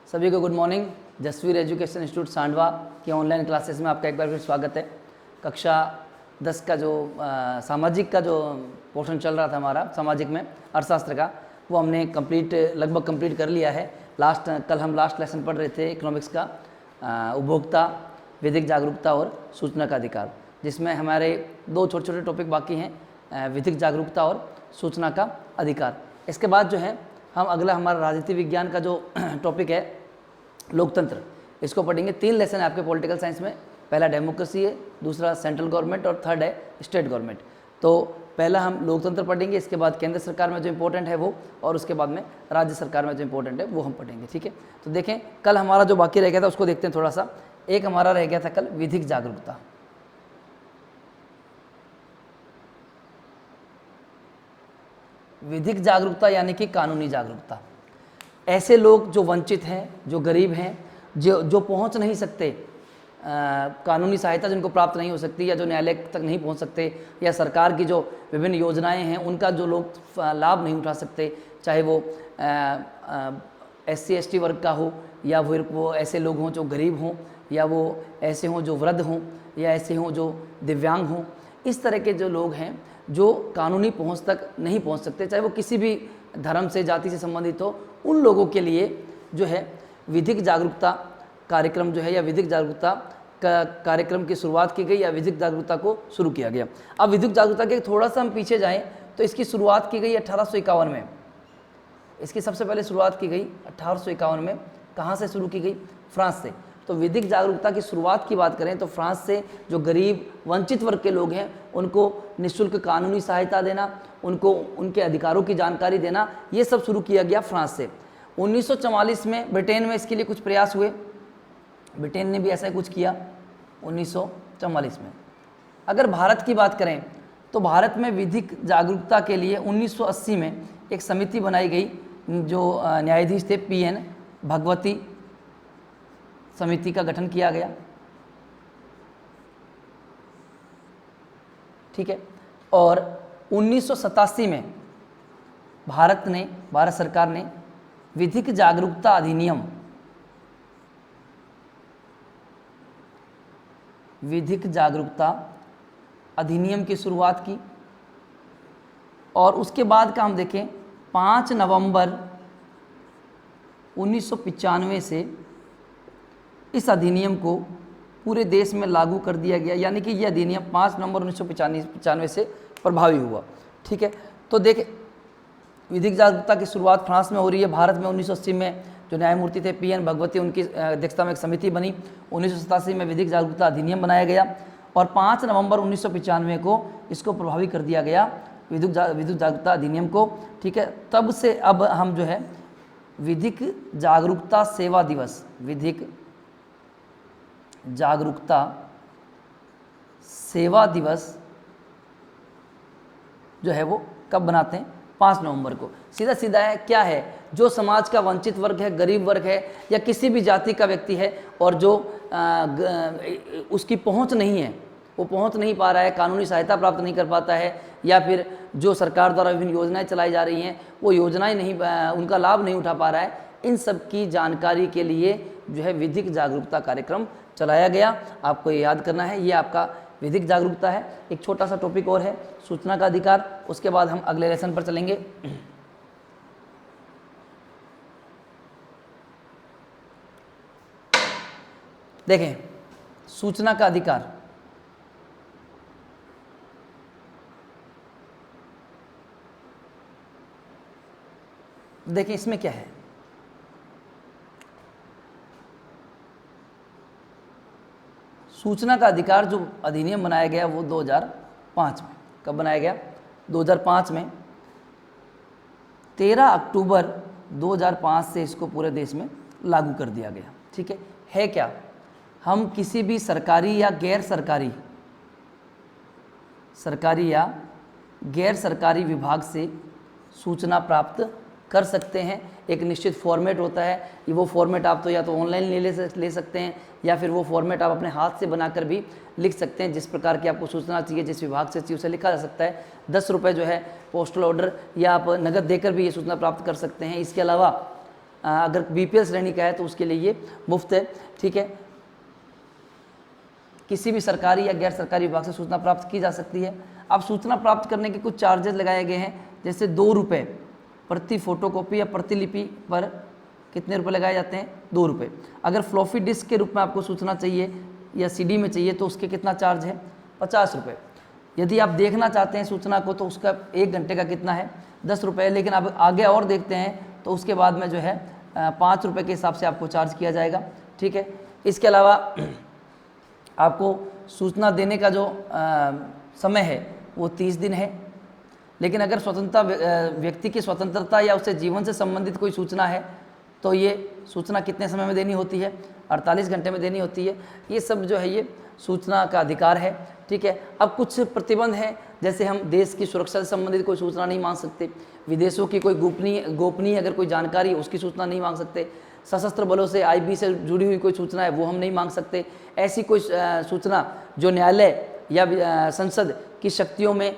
सभी को good morning. Jasveer education institute Sandwa की ऑनलाइन क्लासेस में आपका एक बार फिर स्वागत है। कक्षा 10 का जो सामाजिक का जो पोर्शन चल रहा था हमारा सामाजिक में अर्थशास्त्र का, वो हमने लगभग कंप्लीट कर लिया है। कल हम लास्ट लेसन पढ़ रहे थे इकोनॉमिक्स का उपभोक्ता, विधिक जागरूकता और सूचना का अधिकार, जिसमें हमारे दो छोटे छोटे टॉपिक बाकी हैं, विधिक जागरूकता और सूचना का अधिकार। इसके बाद जो है हम अगला हमारा राजनीति विज्ञान का जो टॉपिक है लोकतंत्र, इसको पढ़ेंगे। 3 लेसन है आपके पॉलिटिकल साइंस में। पहला डेमोक्रेसी है, दूसरा सेंट्रल गवर्नमेंट और थर्ड है स्टेट गवर्नमेंट। तो पहला हम लोकतंत्र पढ़ेंगे, इसके बाद केंद्र सरकार में जो इंपॉर्टेंट है वो, और उसके बाद में राज्य सरकार में जो इंपॉर्टेंट है वो हम पढ़ेंगे। ठीक है, तो देखें कल हमारा जो बाकी रह गया था उसको देखते हैं थोड़ा सा। एक हमारा रह गया था कल विधिक जागरूकता। विधिक जागरूकता यानी कि कानूनी जागरूकता। ऐसे लोग जो वंचित हैं, जो गरीब हैं, जो पहुंच नहीं सकते, कानूनी सहायता जिनको प्राप्त नहीं हो सकती, या जो न्यायालय तक नहीं पहुंच सकते, या सरकार की जो विभिन्न योजनाएं हैं उनका जो लोग लाभ नहीं उठा सकते, चाहे वो SC ST वर्ग का हो, या फिर वो ऐसे लोग हों जो गरीब हों, या वो ऐसे हों जो वृद्ध हों, या ऐसे हों जो दिव्यांग हों। इस तरह के जो लोग हैं जो कानूनी पहुंच तक नहीं पहुंच सकते, चाहे वो किसी भी धर्म से, जाति से संबंधित हो, उन लोगों के लिए जो है विधिक जागरूकता कार्यक्रम जो है, या विधिक जागरूकता का कार्यक्रम की शुरुआत की गई, या विधिक जागरूकता को शुरू किया गया। अब विधिक जागरूकता के थोड़ा सा हम पीछे जाएं तो इसकी शुरुआत की गई 1851 में। इसकी सबसे पहले शुरुआत की गई 1851 में। कहाँ से शुरू की गई? फ्रांस से। तो विधिक जागरूकता की शुरुआत की बात करें तो फ्रांस से जो गरीब वंचित वर्ग के लोग हैं उनको निःशुल्क कानूनी सहायता देना, उनको उनके अधिकारों की जानकारी देना, ये सब शुरू किया गया फ्रांस से। 1944 में ब्रिटेन में इसके लिए कुछ प्रयास हुए। ब्रिटेन ने भी ऐसा कुछ किया 1944 में। अगर भारत की बात करें तो भारत में विधिक जागरूकता के लिए 1980 में एक समिति बनाई गई, जो न्यायाधीश थे PN भगवती समिति का गठन किया गया। ठीक है, और 1987 में भारत सरकार ने विधिक जागरूकता अधिनियम की शुरुआत की। और उसके बाद का हम देखें 5 नवंबर 1995 से इस अधिनियम को पूरे देश में लागू कर दिया गया, यानी कि यह अधिनियम 5 नवंबर 1995 से प्रभावी हुआ। ठीक है, तो देखें विधिक जागरूकता की शुरुआत फ्रांस में हो रही है। भारत में 1980 में जो न्यायमूर्ति थे PN भगवती, उनकी अध्यक्षता में एक समिति बनी। 1987 में विधिक जागरूकता अधिनियम बनाया गया और 5 नवंबर 1995 को इसको प्रभावी कर दिया गया, विधिक जागरूकता अधिनियम को। ठीक है, तब से अब हम जो है विधिक जागरूकता सेवा दिवस, विधिक जागरूकता सेवा दिवस जो है वो कब बनाते हैं? 5 नवंबर को। सीधा सीधा है, क्या है, जो समाज का वंचित वर्ग है, गरीब वर्ग है, या किसी भी जाति का व्यक्ति है और जो उसकी पहुंच नहीं है, वो पहुंच नहीं पा रहा है, कानूनी सहायता प्राप्त नहीं कर पाता है, या फिर जो सरकार द्वारा विभिन्न योजनाएं चलाई जा रही हैं वो योजनाएं नहीं, उनका लाभ नहीं उठा पा रहा है, इन सब की जानकारी के लिए जो है विधिक जागरूकता कार्यक्रम चलाया गया। आपको ये याद करना है, ये आपका विधिक जागरूकता है। एक छोटा सा टॉपिक और है सूचना का अधिकार, उसके बाद हम अगले लेसन पर चलेंगे। देखें सूचना का अधिकार। देखें इसमें क्या है, सूचना का अधिकार जो अधिनियम बनाया गया वो 2005 में। कब बनाया गया? 2005 में। 13 अक्टूबर 2005 से इसको पूरे देश में लागू कर दिया गया। ठीक है क्या, हम किसी भी सरकारी या गैर सरकारी विभाग से सूचना प्राप्त कर सकते हैं। एक निश्चित फॉर्मेट होता है, वो फॉर्मेट आप तो या तो ऑनलाइन ले सकते हैं, या फिर वो फॉर्मेट आप अपने हाथ से बनाकर भी लिख सकते हैं। जिस प्रकार की आपको सूचना चाहिए, जिस विभाग से चाहिए उसे लिखा जा सकता है। 10 रुपये जो है पोस्टल ऑर्डर या आप नगद देकर भी ये सूचना प्राप्त कर सकते हैं। इसके अलावा अगर बीपीएल श्रेणी का है तो उसके लिए ये मुफ्त है, ठीक है। किसी भी सरकारी या गैर सरकारी विभाग से सूचना प्राप्त की जा सकती है। अब सूचना प्राप्त करने के कुछ चार्जेस लगाए गए हैं, जैसे 2 रुपये प्रति फोटोकॉपी या प्रतिलिपि पर कितने रुपए लगाए जाते हैं, 2 रुपये। अगर फ्लॉपी डिस्क के रूप में आपको सूचना चाहिए या सीडी में चाहिए तो उसके कितना चार्ज है, 50 रुपये। यदि आप देखना चाहते हैं सूचना को तो उसका 1 घंटे का कितना है, 10 रुपये। लेकिन अब आगे और देखते हैं तो उसके बाद में जो है 5 रुपये के हिसाब से आपको चार्ज किया जाएगा, ठीक है। इसके अलावा आपको सूचना देने का जो समय है वो 30 दिन है। लेकिन अगर स्वतंत्रता व्यक्ति की स्वतंत्रता या उससे जीवन से संबंधित कोई सूचना है तो ये सूचना कितने समय में देनी होती है, 48 घंटे में देनी होती है। ये सब जो है ये सूचना का अधिकार है, ठीक है। अब कुछ प्रतिबंध हैं, जैसे हम देश की सुरक्षा से संबंधित कोई सूचना नहीं मांग सकते, विदेशों की कोई गोपनीय अगर कोई जानकारी उसकी सूचना नहीं मांग सकते, सशस्त्र बलों से आईबी से जुड़ी हुई कोई सूचना है वो हम नहीं मांग सकते। ऐसी कोई सूचना जो न्यायालय या संसद की शक्तियों में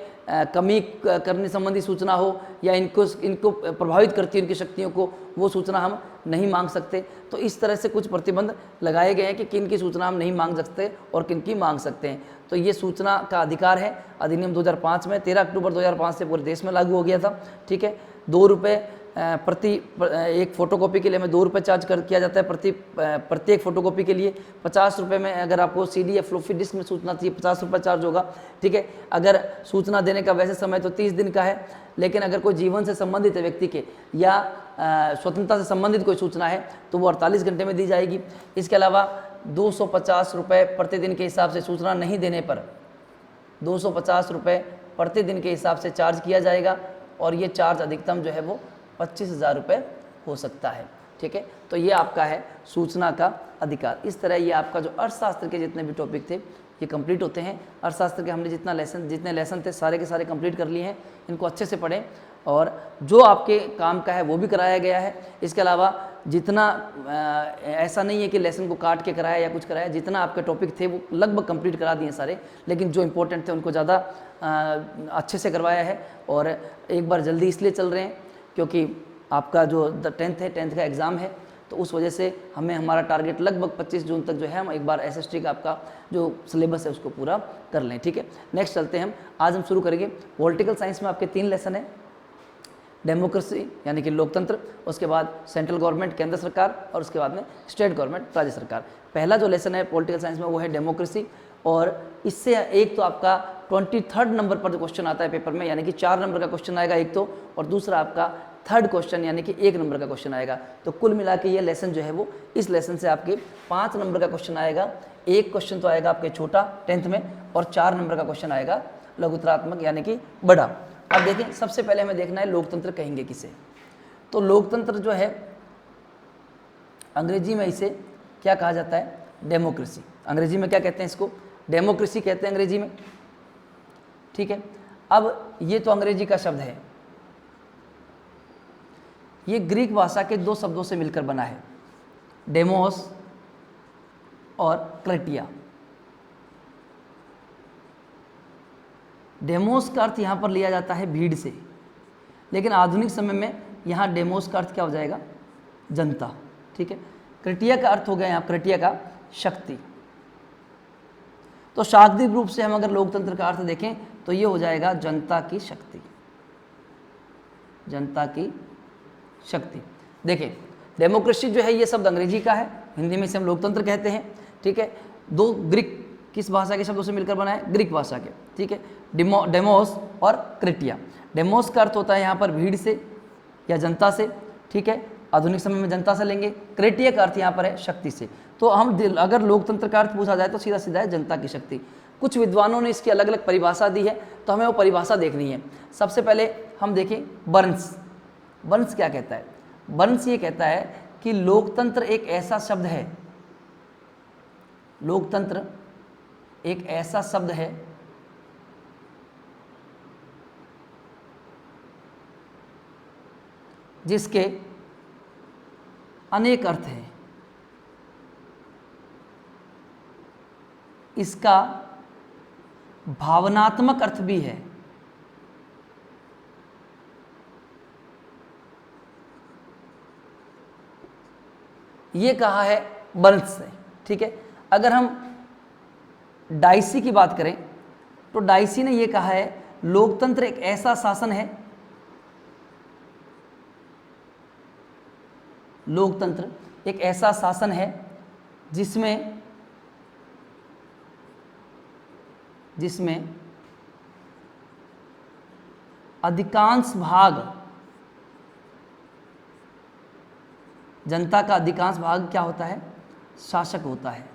कमी करने संबंधी सूचना हो या इनको प्रभावित करती है इनकी शक्तियों को, वो सूचना हम नहीं मांग सकते। तो इस तरह से कुछ प्रतिबंध लगाए गए हैं कि किन की सूचना हम नहीं मांग सकते और किन की मांग सकते हैं। तो ये सूचना का अधिकार है, अधिनियम 2005 में 13 अक्टूबर 2005 से पूरे देश में लागू हो गया था, ठीक है। 2 रुपये प्रति एक फ़ोटोकॉपी के लिए हमें 2 रुपये चार्ज किया जाता है प्रत्येक फ़ोटोकॉपी के लिए। 50 रुपये में अगर आपको सीडी या फ्लॉपी डिस्क में सूचना चाहिए 50 रुपये चार्ज होगा, ठीक है। अगर सूचना देने का वैसे समय तो 30 दिन का है, लेकिन अगर कोई जीवन से संबंधित है व्यक्ति के या स्वतंत्रता से संबंधित कोई सूचना है तो वो 48 घंटे में दी जाएगी। इसके अलावा 250 रुपये प्रतिदिन के हिसाब से सूचना नहीं देने पर 250 रुपये प्रतिदिन के हिसाब से चार्ज किया जाएगा और ये चार्ज अधिकतम जो है वो 25,000 रुपये हो सकता है, ठीक है। तो ये आपका है सूचना का अधिकार। इस तरह ये आपका जो अर्थशास्त्र के जितने भी टॉपिक थे ये कंप्लीट होते हैं। अर्थशास्त्र के हमने जितने लेसन थे सारे के सारे कंप्लीट कर लिए हैं। इनको अच्छे से पढ़ें और जो आपके काम का है वो भी कराया गया है। इसके अलावा जितना ऐसा नहीं है कि लेसन को काट के कराया या कुछ कराया, जितना आपके टॉपिक थे वो लगभग कंप्लीट करा दिए सारे, लेकिन जो इंपॉर्टेंट थे उनको ज़्यादा अच्छे से करवाया है। और एक बार जल्दी इसलिए चल रहे हैं क्योंकि आपका जो 10th है, 10th का एग्ज़ाम है, तो उस वजह से हमें हमारा टारगेट लगभग 25 जून तक जो है हम एक बार एसएसटी का आपका जो सिलेबस है उसको पूरा कर लें, ठीक है। नेक्स्ट चलते हैं हम। आज हम शुरू करेंगे पॉलिटिकल साइंस में आपके 3 लेसन है, डेमोक्रेसी यानी कि लोकतंत्र, उसके बाद सेंट्रल गवर्नमेंट केंद्र सरकार और उसके बाद में स्टेट गवर्नमेंट राज्य सरकार। पहला जो लेसन है पॉलिटिकल साइंस में वो है डेमोक्रेसी, और इससे एक तो आपका 23rd नंबर पर जो क्वेश्चन आता है पेपर में, यानी कि 4 नंबर का क्वेश्चन आएगा एक तो, और दूसरा आपका 3rd क्वेश्चन यानी कि 1 नंबर का क्वेश्चन आएगा। तो कुल मिला के ये लेसन जो है वो इस लेसन से आपके 5 नंबर का क्वेश्चन आएगा। एक क्वेश्चन तो आएगा आपके छोटा 10th में और 4 नंबर का क्वेश्चन आएगा लघुतरात्मक यानी कि बड़ा। अब देखें, सबसे पहले हमें देखना है लोकतंत्र कहेंगे किसे। तो लोकतंत्र जो है अंग्रेजी में इसे क्या कहा जाता है, डेमोक्रेसी। अंग्रेजी में क्या कहते हैं इसको, डेमोक्रेसी कहते हैं अंग्रेजी में, ठीक है। अब ये तो अंग्रेजी का शब्द है, ये ग्रीक भाषा के 2 शब्दों से मिलकर बना है, डेमोस और क्रेटिया। डेमोस का अर्थ यहाँ पर लिया जाता है भीड़ से, लेकिन आधुनिक समय में यहाँ डेमोस का अर्थ क्या हो जाएगा, जनता, ठीक है। क्रेटिया का अर्थ हो गया यहाँ, क्रेटिया का शक्ति। तो शाब्दिक रूप से हम अगर लोकतंत्र का अर्थ देखें तो ये हो जाएगा जनता की शक्ति, जनता की शक्ति। देखिए, डेमोक्रेसी जो है ये शब्द अंग्रेजी का है, हिंदी में इसे हम लोकतंत्र कहते हैं, ठीक है। 2 ग्रीक किस भाषा के शब्दों से मिलकर बना है, ग्रीक भाषा के, ठीक है। डेमोस और क्रेटिया। डेमोस का अर्थ होता है यहाँ पर भीड़ से या जनता से, ठीक है, आधुनिक समय में जनता से लेंगे। क्रेटिया का अर्थ यहाँ पर है शक्ति से। तो हम अगर लोकतंत्र का अर्थ पूछा जाए तो सीधा सीधा है जनता की शक्ति। कुछ विद्वानों ने इसकी अलग अलग परिभाषा दी है, तो हमें वो परिभाषा देखनी है। सबसे पहले हम देखें बर्न्स। बर्न्स क्या कहता है, बर्न्स ये कहता है कि लोकतंत्र एक ऐसा शब्द है, लोकतंत्र एक ऐसा शब्द है जिसके अनेक अर्थ हैं। इसका भावनात्मक अर्थ भी है, ये कहा है बर्न्स ने, ठीक है। अगर हम डाइसी की बात करें तो डाइसी ने ये कहा है लोकतंत्र एक ऐसा शासन है, लोकतंत्र एक ऐसा शासन है जिसमें अधिकांश भाग, जनता का अधिकांश भाग क्या होता है, शासक होता है।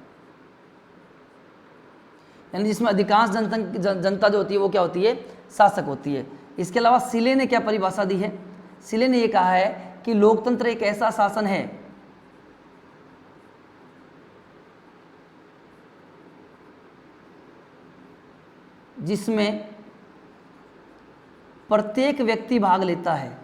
यानी जिसमें अधिकांश जनता जो होती है वो क्या होती है, शासक होती है। इसके अलावा सिले ने क्या परिभाषा दी है, सिले ने ये कहा है कि लोकतंत्र एक ऐसा शासन है जिसमें प्रत्येक व्यक्ति भाग लेता है,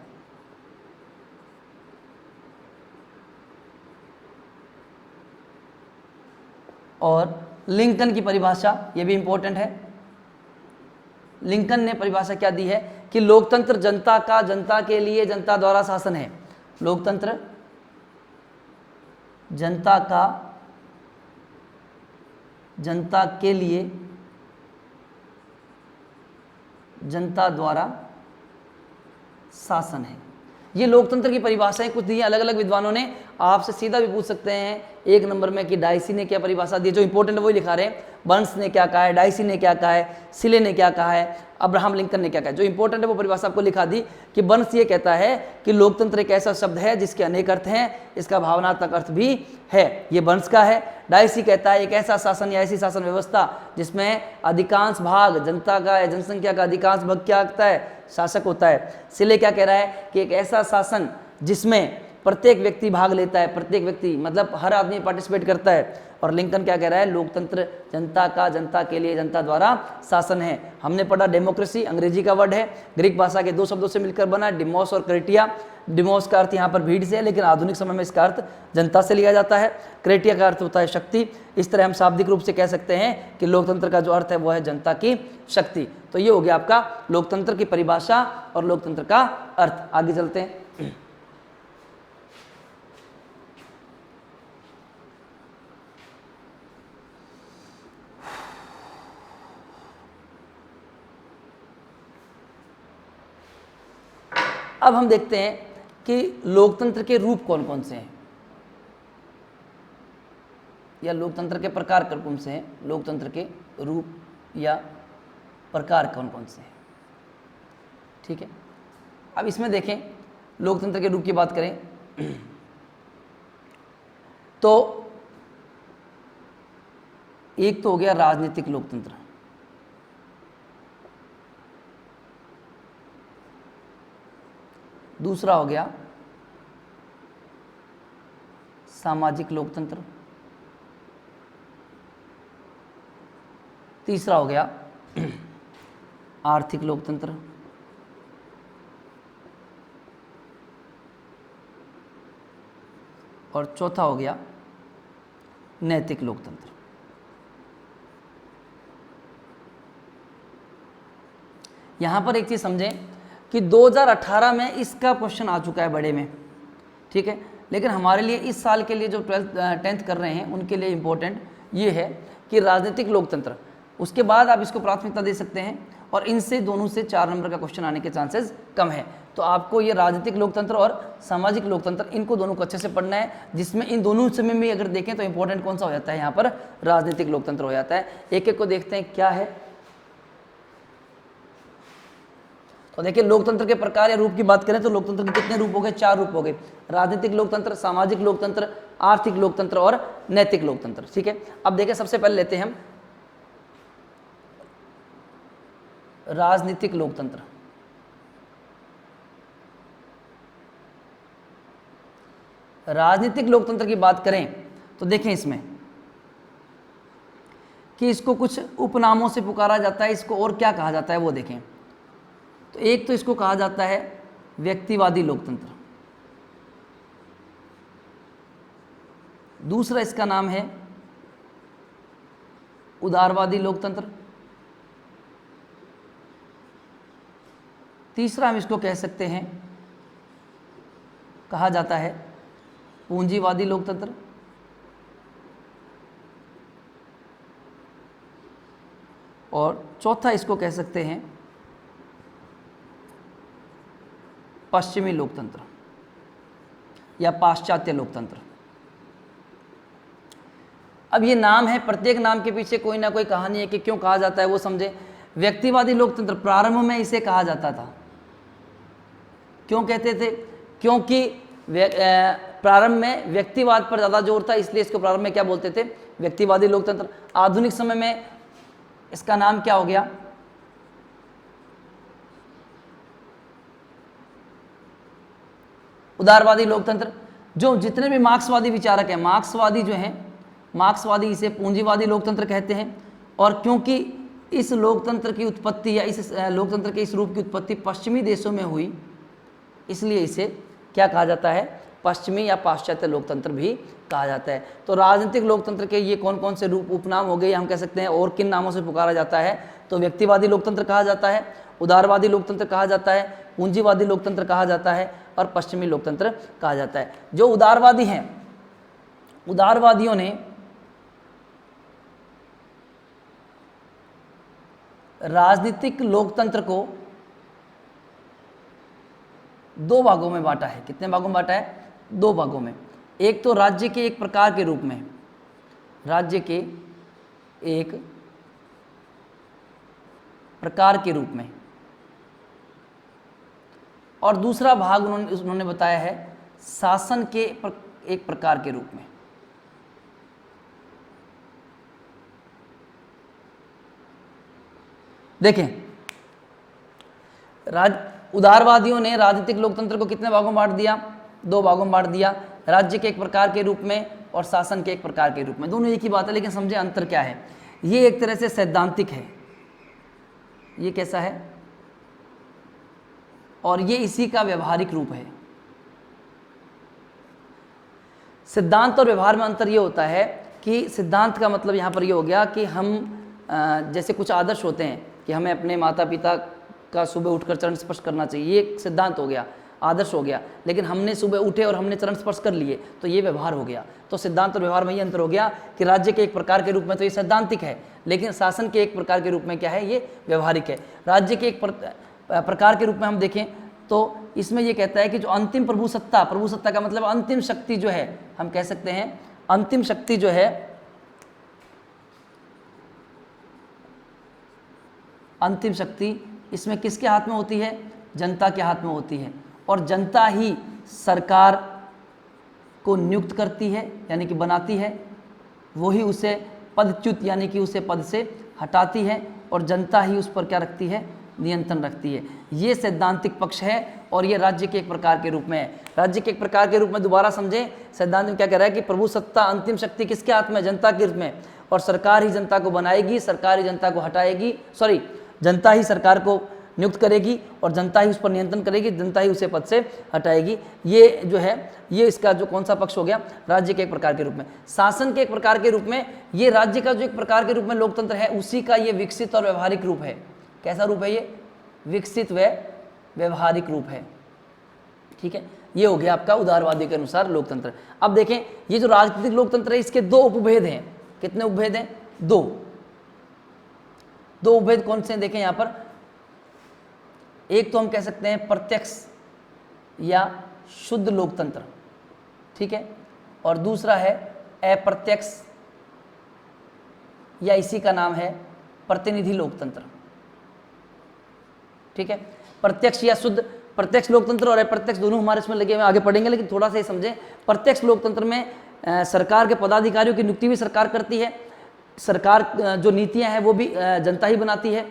और लिंकन की परिभाषा, ये भी इंपॉर्टेंट है, लिंकन ने परिभाषा क्या दी है कि लोकतंत्र जनता का, जनता के लिए, जनता द्वारा शासन है। लोकतंत्र जनता का, जनता के लिए, जनता द्वारा शासन है। ये लोकतंत्र की परिभाषाएं कुछ दी हैं अलग अलग विद्वानों ने। आपसे सीधा भी पूछ सकते हैं एक नंबर में कि डाइसी ने क्या परिभाषा दी है, जो इंपॉर्टेंट है वही लिखा रहे हैं। बर्न्स ने क्या कहा है, डाइसी ने क्या कहा है, सिले ने क्या कहा है, अब्राहम लिंकन ने क्या कहा है। जो इंपॉर्टेंट है वो परिभाषा आपको लिखा दी कि बर्न्स ये कहता है कि लोकतंत्र एक ऐसा शब्द है जिसके अनेक अर्थ हैं, इसका भावनात्मक अर्थ भी है, ये बर्न्स का है। डाइसी कहता है एक ऐसा शासन या ऐसी शासन व्यवस्था जिसमें अधिकांश भाग जनता का या जनसंख्या का अधिकांश भाग क्या होता है, शासक होता है। सिले क्या कह रहा है कि एक ऐसा शासन जिसमें प्रत्येक व्यक्ति भाग लेता है, प्रत्येक व्यक्ति मतलब हर आदमी पार्टिसिपेट करता है। और लिंकन क्या कह रहा है, लोकतंत्र जनता का, जनता के लिए, जनता द्वारा शासन है। हमने पढ़ा डेमोक्रेसी अंग्रेजी का वर्ड है, ग्रीक भाषा के दो शब्दों से मिलकर बना है, डिमोस और क्रेटिया। डिमोस का अर्थ यहाँ पर भीड़ से है, लेकिन आधुनिक समय में इसका अर्थ जनता से लिया जाता है। क्रेटिया का अर्थ होता है शक्ति। इस तरह हम शाब्दिक रूप से कह सकते हैं कि लोकतंत्र का जो अर्थ है वो है जनता की शक्ति। तो ये हो गया आपका लोकतंत्र की परिभाषा और लोकतंत्र का अर्थ। आगे चलते हैं। अब हम देखते हैं कि लोकतंत्र के रूप कौन कौन से हैं, या लोकतंत्र के प्रकार कौन कौन से हैं, लोकतंत्र के रूप या प्रकार कौन कौन से हैं। ठीक है, अब इसमें देखें लोकतंत्र के रूप की बात करें तो एक तो हो गया राजनीतिक लोकतंत्र, दूसरा हो गया सामाजिक लोकतंत्र, तीसरा हो गया आर्थिक लोकतंत्र, और चौथा हो गया नैतिक लोकतंत्र। यहां पर एक चीज समझें कि 2018 में इसका क्वेश्चन आ चुका है बड़े में, ठीक है, लेकिन हमारे लिए इस साल के लिए जो 10th कर रहे हैं उनके लिए इम्पोर्टेंट ये है कि राजनीतिक लोकतंत्र, उसके बाद आप इसको प्राथमिकता दे सकते हैं, और इनसे दोनों से 4 नंबर का क्वेश्चन आने के चांसेस कम है। तो आपको ये राजनीतिक लोकतंत्र और सामाजिक लोकतंत्र, इनको दोनों को अच्छे से पढ़ना है, जिसमें इन दोनों समय में अगर देखें तो इंपॉर्टेंट कौन सा हो जाता है, यहाँ पर राजनीतिक लोकतंत्र हो जाता है। एक एक को देखते हैं क्या है। तो देखिए लोकतंत्र के प्रकार या रूप की बात करें तो लोकतंत्र के कितने रूप हो गए, 4 रूप हो गए, राजनीतिक लोकतंत्र, सामाजिक लोकतंत्र, आर्थिक लोकतंत्र और नैतिक लोकतंत्र। ठीक है, अब देखिए सबसे पहले लेते हैं हम राजनीतिक लोकतंत्र। राजनीतिक लोकतंत्र की बात करें तो देखें इसमें कि इसको कुछ उपनामों से पुकारा जाता है, इसको और क्या कहा जाता है वो देखें। तो एक तो इसको कहा जाता है व्यक्तिवादी लोकतंत्र, दूसरा इसका नाम है उदारवादी लोकतंत्र, तीसरा हम इसको कह सकते हैं, कहा जाता है पूंजीवादी लोकतंत्र, और चौथा इसको कह सकते हैं पश्चिमी लोकतंत्र या पाश्चात्य लोकतंत्र। अब ये नाम है, प्रत्येक नाम के पीछे कोई ना कोई कहानी है कि क्यों कहा जाता है वो समझे। व्यक्तिवादी लोकतंत्र प्रारंभ में इसे कहा जाता था। क्यों कहते थे? क्योंकि प्रारंभ में व्यक्तिवाद पर ज़्यादा जोर था, इसलिए इसको प्रारंभ में क्या बोलते थे? व्यक्तिवादी लोकतंत्र। आधुनिक समय में इसका नाम क्या हो गया? उदारवादी लोकतंत्र। जो जितने भी मार्क्सवादी विचारक हैं, मार्क्सवादी जो हैं, मार्क्सवादी इसे पूंजीवादी लोकतंत्र कहते हैं। और क्योंकि इस लोकतंत्र की उत्पत्ति या इस लोकतंत्र के इस रूप की उत्पत्ति पश्चिमी देशों में हुई, इसलिए इसे क्या कहा जाता है? पश्चिमी या पाश्चात्य लोकतंत्र भी कहा जाता है। तो राजनीतिक लोकतंत्र के ये कौन कौन से रूप उपनाम हो गए हम कह सकते हैं, और किन नामों से पुकारा जाता है? तो व्यक्तिवादी लोकतंत्र कहा जाता है, उदारवादी लोकतंत्र कहा जाता है, पूंजीवादी लोकतंत्र कहा जाता है, और पश्चिमी लोकतंत्र कहा जाता है। जो उदारवादी हैं, उदारवादियों ने राजनीतिक लोकतंत्र को दो भागों में बांटा है। कितने भागों में बांटा है? दो भागों में। एक तो राज्य के एक प्रकार के रूप में, राज्य के एक प्रकार के रूप में, और दूसरा भाग उन्होंने बताया है शासन के एक प्रकार के रूप में। देखें, उदारवादियों ने राजनीतिक लोकतंत्र को कितने भागों में बांट दिया? दो भागों में बांट दिया, राज्य के एक प्रकार के रूप में और शासन के एक प्रकार के रूप में। दोनों एक ही बात है, लेकिन समझे अंतर क्या है। ये एक तरह से सैद्धांतिक है, ये कैसा है, और ये इसी का व्यवहारिक रूप है। सिद्धांत और व्यवहार में अंतर ये होता है कि सिद्धांत का मतलब यहाँ पर ये हो गया कि हम जैसे कुछ आदर्श होते हैं कि हमें अपने माता पिता का सुबह उठकर चरण स्पर्श करना चाहिए, ये एक सिद्धांत हो गया, आदर्श हो गया। लेकिन हमने सुबह उठे और हमने चरण स्पर्श कर लिए तो ये व्यवहार हो गया। तो सिद्धांत और व्यवहार में ये अंतर हो गया कि राज्य के एक प्रकार के रूप में तो ये सैद्धांतिक है, लेकिन शासन के एक प्रकार के रूप में क्या है? ये व्यवहारिक है। राज्य के एक प्रकार के रूप में हम देखें तो इसमें ये कहता है कि जो अंतिम प्रभुसत्ता, प्रभुसत्ता का मतलब अंतिम शक्ति जो है, हम कह सकते हैं अंतिम शक्ति जो है, अंतिम शक्ति इसमें किसके हाथ में होती है? जनता के हाथ में होती है। और जनता ही सरकार को नियुक्त करती है, यानी कि बनाती है, वही उसे पदच्युत यानी कि उसे पद से हटाती है, और जनता ही उस पर क्या रखती है? नियंत्रण रखती है। ये सैद्धांतिक पक्ष है, और ये राज्य के एक प्रकार के रूप में है। राज्य के एक प्रकार के रूप में दोबारा समझें, सैद्धांत में क्या कह रहा है कि प्रभु सत्ता, अंतिम शक्ति किसके हाथ में? जनता के रूप में, और सरकार ही जनता को बनाएगी, सरकार ही जनता को हटाएगी, जनता ही सरकार को नियुक्त करेगी और जनता ही उस पर नियंत्रण करेगी, जनता ही उसे पद से हटाएगी। ये जो है, ये इसका जो कौन सा पक्ष हो गया? राज्य के एक प्रकार के रूप में। शासन के एक प्रकार के रूप में, ये राज्य का जो एक प्रकार के रूप में लोकतंत्र है, उसी का ये विकसित और व्यवहारिक रूप है। कैसा रूप है ये? विकसित व व्यवहारिक रूप है। ठीक है, ये हो गया आपका उदारवादी के अनुसार लोकतंत्र। अब देखें, ये जो राजनीतिक लोकतंत्र है, इसके दो उपभेद हैं। कितने उपभेद हैं? दो उपभेद कौन से हैं? देखें यहाँ पर, एक तो हम कह सकते हैं प्रत्यक्ष या शुद्ध लोकतंत्र, ठीक है, और दूसरा है अप्रत्यक्ष या इसी का नाम है प्रतिनिधि लोकतंत्र। ठीक है, प्रत्यक्ष या शुद्ध, प्रत्यक्ष लोकतंत्र और अप्रत्यक्ष दोनों हमारे इसमें लगे हुए, आगे पढ़ेंगे, लेकिन थोड़ा सा ही समझें। प्रत्यक्ष लोकतंत्र में सरकार के पदाधिकारियों की नियुक्ति भी सरकार करती है, सरकार जो नीतियां हैं वो भी जनता ही बनाती है,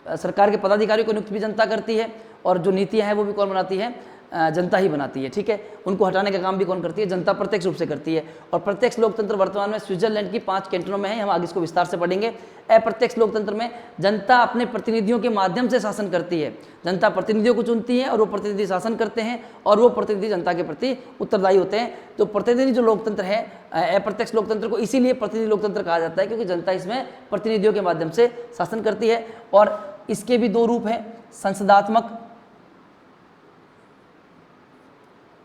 सरकार के पदाधिकारियों को नियुक्त भी जनता करती है, और जो नीतियां हैं वो भी कौन बनाती है? जनता ही बनाती है। ठीक है, उनको हटाने का काम भी कौन करती है? जनता प्रत्यक्ष रूप से करती है। और प्रत्यक्ष लोकतंत्र वर्तमान में स्विट्जरलैंड की 5 कैंटनों में है, हम आगे इसको विस्तार से पढ़ेंगे। अप्रत्यक्ष लोकतंत्र में जनता अपने प्रतिनिधियों के माध्यम से शासन करती है, जनता प्रतिनिधियों को चुनती है और वो प्रतिनिधि शासन करते हैं, और वो प्रतिनिधि जनता के प्रति उत्तरदायी होते हैं। तो प्रतिनिधि जो लोकतंत्र है, अप्रत्यक्ष लोकतंत्र को इसीलिए प्रतिनिधि लोकतंत्र कहा जाता है, क्योंकि जनता इसमें प्रतिनिधियों के माध्यम से शासन करती है। और इसके भी दो रूप हैं, संसदात्मक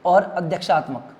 और अध्यक्षात्मक।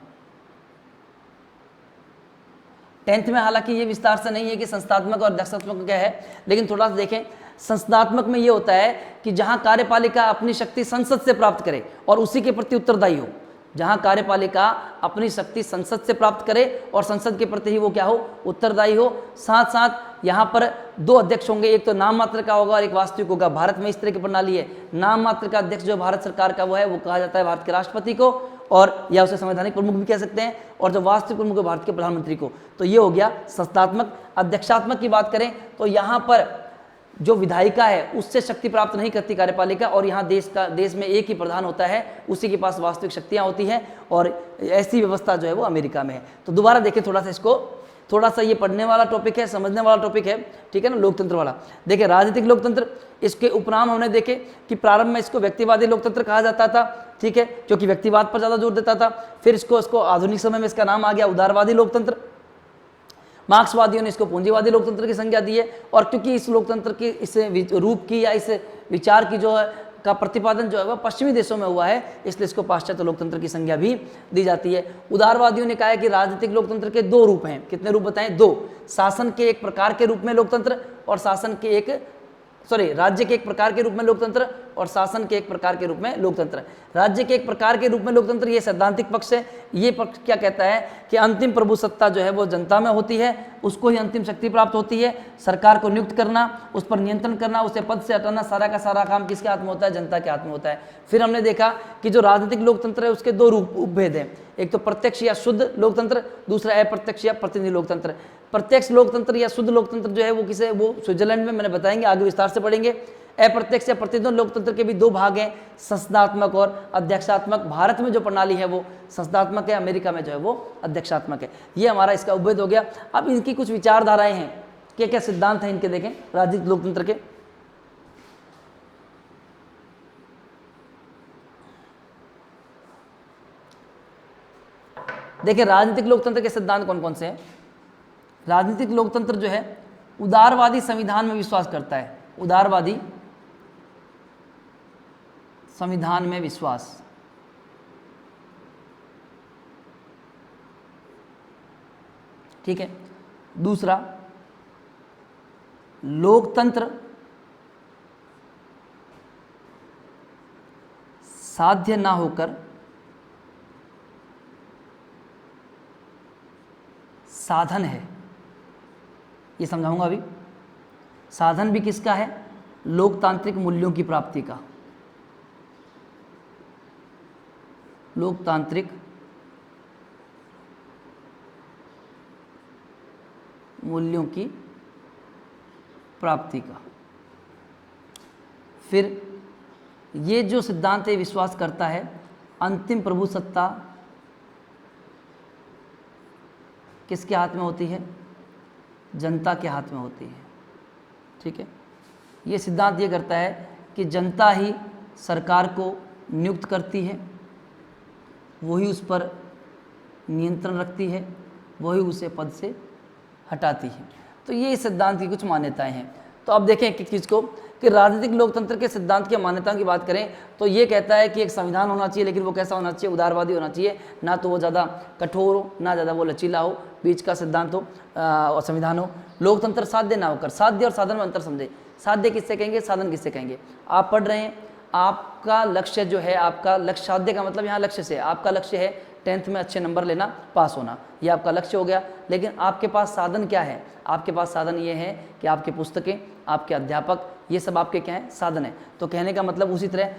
10th में हालांकि ये विस्तार से नहीं है कि संस्थात्मक और अध्यक्षात्मक क्या है, लेकिन थोड़ा सा देखें। संस्थात्मक में ये होता है कि जहां कार्यपालिका अपनी शक्ति संसद से प्राप्त करे और उसी के प्रति उत्तरदायी हो। जहां कार्यपालिका अपनी शक्ति संसद से प्राप्त करे और संसद के प्रति ही वो क्या हो, उत्तरदायी हो। साथ साथ यहाँ पर 2 अध्यक्ष होंगे, एक तो नाम मात्र का होगा और एक वास्तविक होगा। भारत में इस तरह की प्रणाली है, नाम मात्र का अध्यक्ष जो भारत सरकार का वो है, वो कहा जाता है भारत के राष्ट्रपति को, और या उसे संवैधानिक प्रमुख भी कह सकते हैं, और जो वास्तविक प्रमुख है भारत के प्रधानमंत्री को। तो ये हो गया संस्थात्मक। अध्यक्षात्मक की बात करें तो यहाँ पर जो विधायिका है उससे शक्ति प्राप्त नहीं करती कार्यपालिका, और यहाँ देश में एक ही प्रधान होता है, उसी के पास वास्तविक शक्तियाँ होती हैं, और ऐसी व्यवस्था जो है वो अमेरिका में है। तो दोबारा देखें थोड़ा सा इसको, थोड़ा सा ये पढ़ने वाला टॉपिक है, समझने वाला टॉपिक है, ठीक है ना। लोकतंत्र वाला देखें, राजनीतिक लोकतंत्र, इसके उपनाम हमने देखे कि प्रारंभ में इसको व्यक्तिवादी लोकतंत्र कहा जाता था, ठीक है, क्योंकि व्यक्तिवाद पर ज़्यादा जोर देता था। फिर इसको आधुनिक समय में इसका नाम आ गया उदारवादी लोकतंत्र। मार्क्सवादियों ने इसको पूंजीवादी लोकतंत्र की संज्ञा दी है, और क्योंकि इस लोकतंत्र की, इस रूप की या इस विचार की जो है का प्रतिपादन जो है वह पश्चिमी देशों में हुआ है, इसलिए इसको पाश्चात्य लोकतंत्र की संज्ञा भी दी जाती है। उदारवादियों ने कहा है कि राजनीतिक लोकतंत्र के 2 रूप हैं। कितने रूप बताएं? 2। शासन के एक प्रकार के रूप में लोकतंत्र, और शासन के एक राज्य के एक प्रकार के रूप में लोकतंत्र, और शासन के एक प्रकार के रूप में लोकतंत्र। राज्य के एक प्रकार के रूप में लोकतंत्र, ये सैद्धांतिक पक्ष है। ये पक्ष क्या कहता है कि अंतिम प्रभु सत्ता जो है वो जनता में होती है, उसको ही अंतिम शक्ति प्राप्त होती है। सरकार को नियुक्त करना, उस पर नियंत्रण करना, उसे पद से हटाना, सारा का सारा काम किसके हाथ में होता है? जनता के हाथ में होता है। फिर हमने देखा कि जो राजनीतिक लोकतंत्र है उसके 2 उपभेद हैं, एक तो प्रत्यक्ष या शुद्ध लोकतंत्र, दूसरा अप्रत्यक्ष या प्रतिनिधि लोकतंत्र। प्रत्यक्ष लोकतंत्र या शुद्ध लोकतंत्र जो है वो किसे, वो स्विट्जरलैंड में मैंने बताएंगे, आगे विस्तार से पढ़ेंगे। अप्रत्यक्ष या प्रतिनिधि लोकतंत्र के भी 2 भाग हैं, संसदात्मक और अध्यक्षात्मक। भारत में जो प्रणाली है वो संसदात्मक है, अमेरिका में जो है वो अध्यक्षात्मक है। ये हमारा इसका उपभेद हो गया। अब इनकी कुछ विचारधाराएं हैं, क्या क्या सिद्धांत हैं इनके, देखें राजनीतिक लोकतंत्र के। देखिए राजनीतिक लोकतंत्र के सिद्धांत कौन कौन से हैं। राजनीतिक लोकतंत्र जो है उदारवादी संविधान में विश्वास करता है, उदारवादी संविधान में विश्वास। ठीक है। दूसरा, लोकतंत्र साध्य ना होकर साधन है, ये समझाऊंगा अभी। साधन भी किसका है? लोकतांत्रिक मूल्यों की प्राप्ति का। लोकतांत्रिक मूल्यों की प्राप्ति का। फिर ये जो सिद्धांत है विश्वास करता है अंतिम प्रभु सत्ता किसके हाथ में होती है? जनता के हाथ में होती है। ठीक है। ये सिद्धांत ये करता है कि जनता ही सरकार को नियुक्त करती है, वही उस पर नियंत्रण रखती है, वही उसे पद से हटाती है। तो ये इस सिद्धांत की कुछ मान्यताएं हैं। तो अब देखें कि किसको, कि राजनीतिक लोकतंत्र के सिद्धांत की मान्यताओं की बात करें तो ये कहता है कि एक संविधान होना चाहिए, लेकिन वो कैसा होना चाहिए? उदारवादी होना चाहिए। ना तो वो ज़्यादा कठोर हो, ना ज़्यादा वो लचीला हो, बीच का सिद्धांत हो और संविधान हो। लोकतंत्र साध्य ना होकर, साध्य और साधन में अंतर समझे। साध्य किससे कहेंगे, साधन किससे कहेंगे? आप पढ़ रहे हैं, आपका लक्ष्य जो है, आपका लक्ष्य, साध्य का मतलब यहाँ लक्ष्य से, आपका लक्ष्य है 10th में अच्छे नंबर लेना, पास होना, ये आपका लक्ष्य हो गया। लेकिन आपके पास साधन क्या है? आपके पास साधन ये है कि आपकी पुस्तकें, आपके अध्यापक, ये सब आपके क्या है? साधन है। तो कहने का मतलब उसी तरह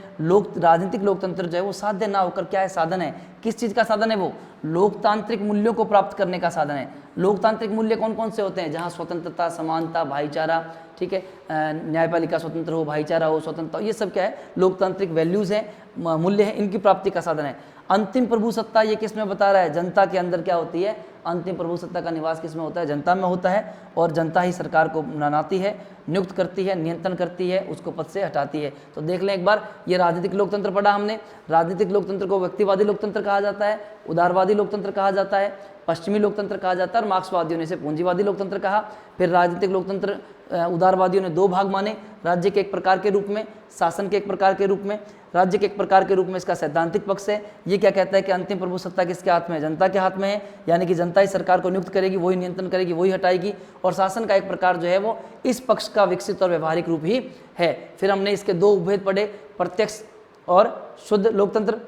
राजनीतिक लोकतंत्र जो है वो साध्य ना होकर क्या है? साधन है। किस चीज़ का साधन है वो? लोकतांत्रिक मूल्यों को प्राप्त करने का साधन है। लोकतांत्रिक मूल्य कौन कौन से होते हैं? जहाँ स्वतंत्रता, समानता, भाईचारा, ठीक है, न्यायपालिका स्वतंत्र हो, भाईचारा हो, स्वतंत्रता, ये सब क्या है? लोकतांत्रिक वैल्यूज़ हैं, मूल्य हैं, इनकी प्राप्ति का साधन है। अंतिम प्रभु सत्ता ये किस में बता रहा है? जनता के अंदर क्या होती है? अंतिम प्रभु सत्ता का निवास किस में होता है? जनता में होता है। और जनता ही सरकार को बनाती है, नियुक्त करती है, नियंत्रण करती है, उसको पद से हटाती है। तो देख लें एक बार, ये राजनीतिक लोकतंत्र पढ़ा हमने। राजनीतिक लोकतंत्र को व्यक्तिवादी लोकतंत्र कहा जाता है, उदारवादी लोकतंत्र कहा जाता है, पश्चिमी लोकतंत्र कहा जाता है, और मार्क्सवादियों ने इसे पूंजीवादी लोकतंत्र कहा। फिर राजनीतिक लोकतंत्र उदारवादियों ने 2 भाग माने, राज्य के एक प्रकार के रूप में, शासन के एक प्रकार के रूप में। राज्य के एक प्रकार के रूप में इसका सैद्धांतिक पक्ष है, ये क्या कहता है कि अंतिम प्रभु सत्ता किसके हाथ में है? जनता के हाथ में है, यानी कि जनता जनता ही सरकार को नियुक्त करेगी, वही नियंत्रण करेगी, वही हटाएगी, और शासन का एक प्रकार जो है वो इस पक्ष का विकसित और व्यवहारिक रूप ही है। फिर हमने इसके दो उपभेद पढ़े, प्रत्यक्ष और शुद्ध लोकतंत्र,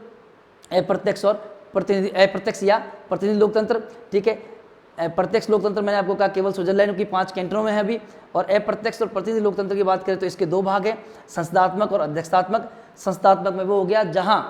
अप्रत्यक्ष और प्रतिनिधि, अप्रत्यक्ष या प्रतिनिधि लोकतंत्र। ठीक है, प्रत्यक्ष लोकतंत्र मैंने आपको कहा केवल स्विट्जरलैंड की 5 कैंटोनों में है अभी, और अप्रत्यक्ष और प्रतिनिधि लोकतंत्र की बात करें तो इसके 2 भाग हैं, संसदात्मक और अध्यक्षतात्मक। संसदात्मक में वो हो गया जहां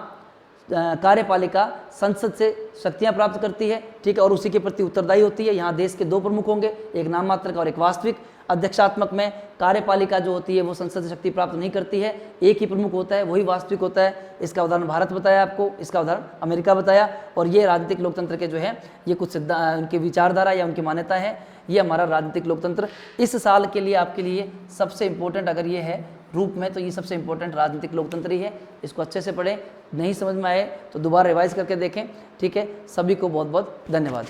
कार्यपालिका संसद से शक्तियां प्राप्त करती है, ठीक है, और उसी के प्रति उत्तरदायी होती है। यहाँ देश के 2 प्रमुख होंगे, एक नाम मात्र का और एक वास्तविक। अध्यक्षात्मक में कार्यपालिका जो होती है वो संसद से शक्ति प्राप्त नहीं करती है, एक ही प्रमुख होता है, वही वास्तविक होता है। इसका उदाहरण भारत बताया आपको, इसका उदाहरण अमेरिका बताया। और ये राजनीतिक लोकतंत्र के जो है ये कुछ उनकी विचारधारा या उनकी मान्यता है। ये हमारा राजनीतिक लोकतंत्र इस साल के लिए आपके लिए सबसे इम्पोर्टेंट अगर ये है रूप में, तो ये सबसे इम्पोर्टेंट राजनीतिक लोकतंत्र ही है। इसको अच्छे से पढ़ें, नहीं समझ में आए तो दोबारा रिवाइज करके देखें। ठीक है, सभी को बहुत बहुत धन्यवाद।